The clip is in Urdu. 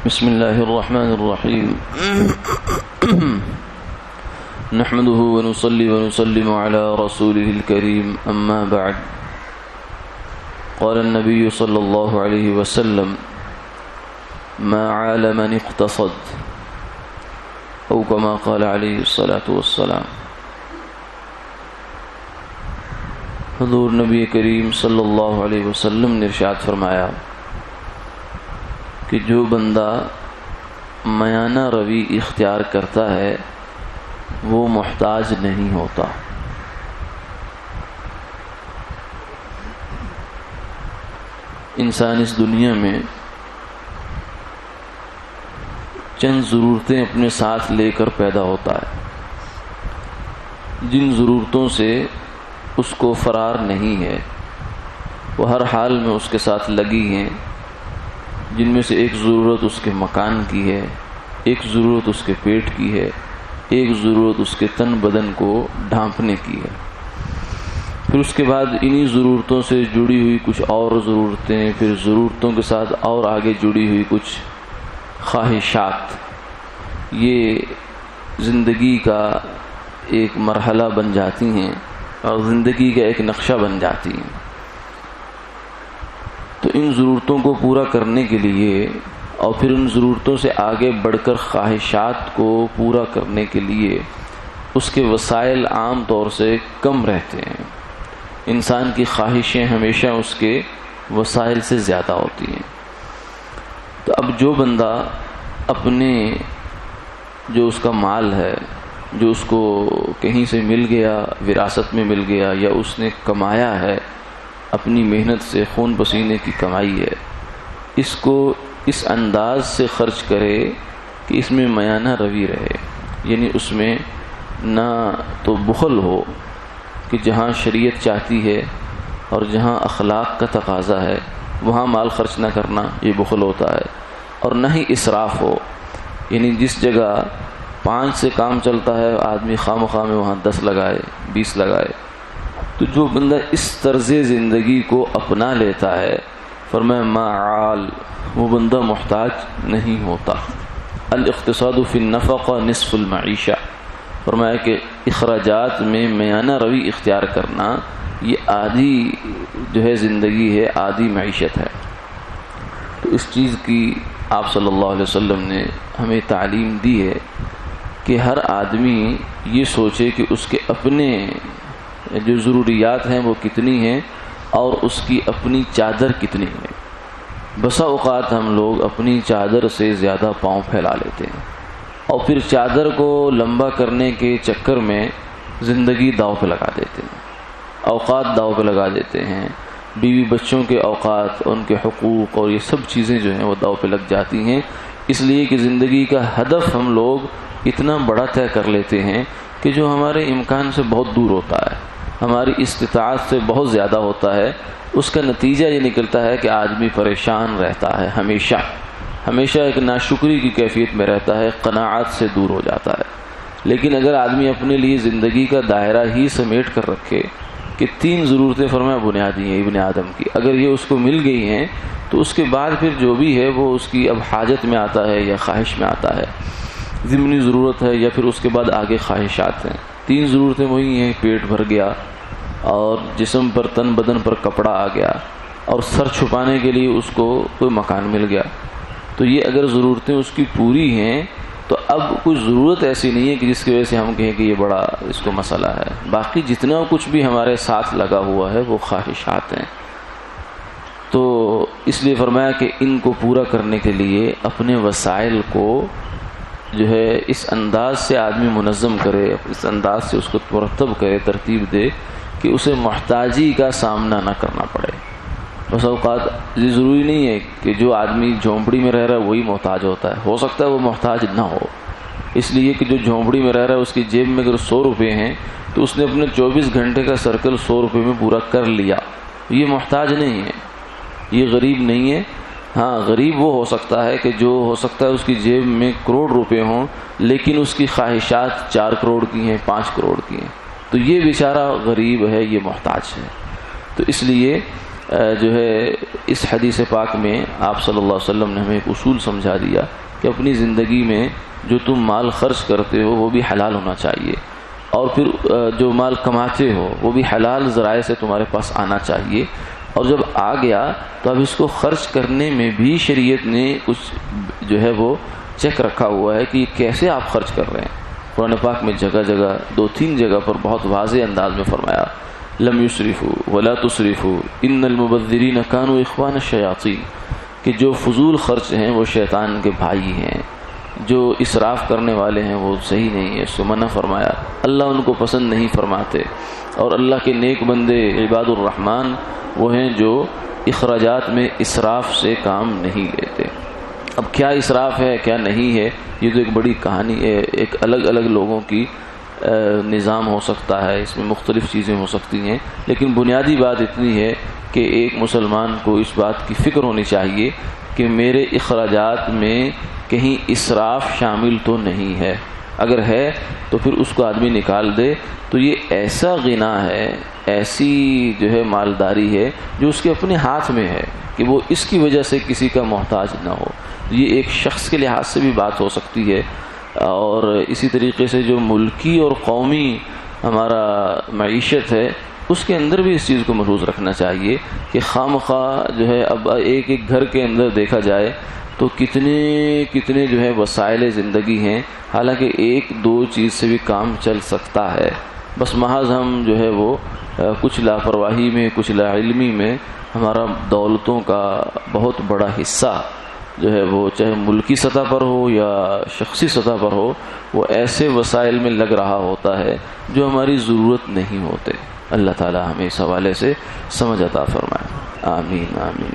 بسم الله الرحمن الرحيم نحمده ونصلي ونسلم على رسوله الكريم أما بعد قال النبي صلى الله عليه وسلم ما عال من اقتصد أو كما قال عليه الصلاة والسلام۔ حضور نبی کریم صلی اللہ علیہ وسلم نے ارشاد فرمایا کہ جو بندہ میانہ روی اختیار کرتا ہے وہ محتاج نہیں ہوتا۔ انسان اس دنیا میں چند ضرورتیں اپنے ساتھ لے کر پیدا ہوتا ہے، جن ضرورتوں سے اس کو فرار نہیں ہے، وہ ہر حال میں اس کے ساتھ لگی ہیں، جن میں سے ایک ضرورت اس کے مکان کی ہے، ایک ضرورت اس کے پیٹ کی ہے، ایک ضرورت اس کے تن بدن کو ڈھانپنے کی ہے۔ پھر اس کے بعد انہی ضرورتوں سے جڑی ہوئی کچھ اور ضرورتیں، پھر ضرورتوں کے ساتھ اور آگے جڑی ہوئی کچھ خواہشات، یہ زندگی کا ایک مرحلہ بن جاتی ہیں اور زندگی کا ایک نقشہ بن جاتی ہیں۔ تو ان ضرورتوں کو پورا کرنے کے لیے اور پھر ان ضرورتوں سے آگے بڑھ کر خواہشات کو پورا کرنے کے لیے اس کے وسائل عام طور سے کم رہتے ہیں۔ انسان کی خواہشیں ہمیشہ اس کے وسائل سے زیادہ ہوتی ہیں۔ تو اب جو بندہ اپنے جو اس کا مال ہے، جو اس کو کہیں سے مل گیا، وراثت میں مل گیا یا اس نے کمایا ہے، اپنی محنت سے خون پسینے کی کمائی ہے، اس کو اس انداز سے خرچ کرے کہ اس میں میانہ روی رہے، یعنی اس میں نہ تو بخل ہو کہ جہاں شریعت چاہتی ہے اور جہاں اخلاق کا تقاضا ہے وہاں مال خرچ نہ کرنا، یہ بخل ہوتا ہے، اور نہ ہی اسراف ہو، یعنی جس جگہ 5 سے کام چلتا ہے آدمی خواہ میں وہاں 10 لگائے، 20 لگائے۔ تو جو بندہ اس طرز زندگی کو اپنا لیتا ہے، فرمایا ما عال، وہ بندہ محتاج نہیں ہوتا۔ الاقتصاد فی النفقہ نصف المعیشہ، فرمایا کہ اخراجات میں میانہ روی اختیار کرنا یہ آدھی جو ہے زندگی ہے، آدھی معیشت ہے۔ تو اس چیز کی آپ صلی اللہ علیہ وسلم نے ہمیں تعلیم دی ہے کہ ہر آدمی یہ سوچے کہ اس کے اپنے جو ضروریات ہیں وہ کتنی ہیں اور اس کی اپنی چادر کتنی ہے۔ بسا اوقات ہم لوگ اپنی چادر سے زیادہ پاؤں پھیلا لیتے ہیں اور پھر چادر کو لمبا کرنے کے چکر میں زندگی داؤ پہ لگا دیتے ہیں، اوقات داؤ پہ لگا دیتے ہیں، بیوی بچوں کے اوقات، ان کے حقوق اور یہ سب چیزیں جو ہیں وہ داؤ پہ لگ جاتی ہیں، اس لیے کہ زندگی کا ہدف ہم لوگ اتنا بڑا طے کر لیتے ہیں کہ جو ہمارے امکان سے بہت دور ہوتا ہے، ہماری استطاعت سے بہت زیادہ ہوتا ہے۔ اس کا نتیجہ یہ نکلتا ہے کہ آدمی پریشان رہتا ہے، ہمیشہ ایک ناشکری کی کیفیت میں رہتا ہے، قناعت سے دور ہو جاتا ہے۔ لیکن اگر آدمی اپنے لیے زندگی کا دائرہ ہی سمیٹ کر رکھے کہ 3 ضرورتیں فرمایا بنیادی ہیں ابن آدم کی، اگر یہ اس کو مل گئی ہیں تو اس کے بعد پھر جو بھی ہے وہ اس کی اب حاجت میں آتا ہے یا خواہش میں آتا ہے، ضمنی ضرورت ہے یا پھر اس کے بعد آگے خواہشات ہیں۔ 3 ضرورتیں وہی ہیں، پیٹ بھر گیا اور جسم پر تن بدن پر کپڑا آ گیا اور سر چھپانے کے لیے اس کو کوئی مکان مل گیا۔ تو یہ اگر ضرورتیں اس کی پوری ہیں تو اب کوئی ضرورت ایسی نہیں ہے کہ جس کی وجہ سے ہم کہیں کہ یہ بڑا اس کو مسئلہ ہے۔ باقی جتنا کچھ بھی ہمارے ساتھ لگا ہوا ہے وہ خواہشات ہیں۔ تو اس لیے فرمایا کہ ان کو پورا کرنے کے لیے اپنے وسائل کو جو ہے اس انداز سے آدمی منظم کرے، اس انداز سے اس کو مرتب کرے، ترتیب دے کہ اسے محتاجی کا سامنا نہ کرنا پڑے۔ بس اوقات یہ ضروری نہیں ہے کہ جو آدمی جھونپڑی میں رہ رہا ہے وہی محتاج ہوتا ہے، ہو سکتا ہے وہ محتاج نہ ہو، اس لیے کہ جو جھونپڑی میں رہ رہا ہے اس کی جیب میں اگر 100 روپے ہیں تو اس نے اپنے 24 گھنٹے کا سرکل 100 روپے میں پورا کر لیا، یہ محتاج نہیں ہے، یہ غریب نہیں ہے۔ ہاں غریب وہ ہو سکتا ہے کہ جو ہو سکتا ہے اس کی جیب میں کروڑ روپے ہوں لیکن اس کی خواہشات 4 کروڑ کی ہیں، 5 کروڑ کی ہیں، تو یہ بیچارہ غریب ہے، یہ محتاج ہے۔ تو اس لیے جو ہے اس حدیث پاک میں آپ صلی اللہ علیہ وسلم نے ہمیں ایک اصول سمجھا دیا کہ اپنی زندگی میں جو تم مال خرچ کرتے ہو وہ بھی حلال ہونا چاہیے، اور پھر جو مال کماتے ہو وہ بھی حلال ذرائع سے تمہارے پاس آنا چاہیے، اور جب آ گیا تو اب اس کو خرچ کرنے میں بھی شریعت نے کچھ جو ہے وہ چیک رکھا ہوا ہے کہ یہ کیسے آپ خرچ کر رہے ہیں۔ قرآن پاک میں جگہ جگہ 2-3 جگہ پر بہت واضح انداز میں فرمایا لم یسرفوا ولا تسرفوا ان المبذرین کانوا اخوان الشیاطین، کہ جو فضول خرچ ہیں وہ شیطان کے بھائی ہیں، جو اسراف کرنے والے ہیں وہ صحیح نہیں ہے، اس کو منع فرمایا۔ اللہ ان کو پسند نہیں فرماتے، اور اللہ کے نیک بندے عباد الرحمن وہ ہیں جو اخراجات میں اسراف سے کام نہیں لیتے۔ اب کیا اسراف ہے کیا نہیں ہے یہ تو ایک بڑی کہانی ہے، ایک الگ الگ لوگوں کی نظام ہو سکتا ہے، اس میں مختلف چیزیں ہو سکتی ہیں، لیکن بنیادی بات اتنی ہے کہ ایک مسلمان کو اس بات کی فکر ہونی چاہیے کہ میرے اخراجات میں کہیں اسراف شامل تو نہیں ہے، اگر ہے تو پھر اس کو آدمی نکال دے۔ تو یہ ایسا غنا ہے، ایسی جو ہے مالداری ہے جو اس کے اپنے ہاتھ میں ہے کہ وہ اس کی وجہ سے کسی کا محتاج نہ ہو۔ یہ ایک شخص کے لحاظ سے بھی بات ہو سکتی ہے، اور اسی طریقے سے جو ملکی اور قومی ہمارا معیشت ہے اس کے اندر بھی اس چیز کو ملحوظ رکھنا چاہیے کہ خواہ مخواہ جو ہے اب ایک ایک گھر کے اندر دیکھا جائے تو کتنے جو ہے وسائل زندگی ہیں، حالانکہ 1-2 چیز سے بھی کام چل سکتا ہے، بس محض ہم جو ہے وہ کچھ لاپرواہی میں کچھ لا علمی میں ہمارا دولتوں کا بہت بڑا حصہ جو ہے وہ چاہے ملکی سطح پر ہو یا شخصی سطح پر ہو وہ ایسے وسائل میں لگ رہا ہوتا ہے جو ہماری ضرورت نہیں ہوتے۔ اللہ تعالی ہمیں اس حوالے سے سمجھ عطا فرمائے، آمین آمین۔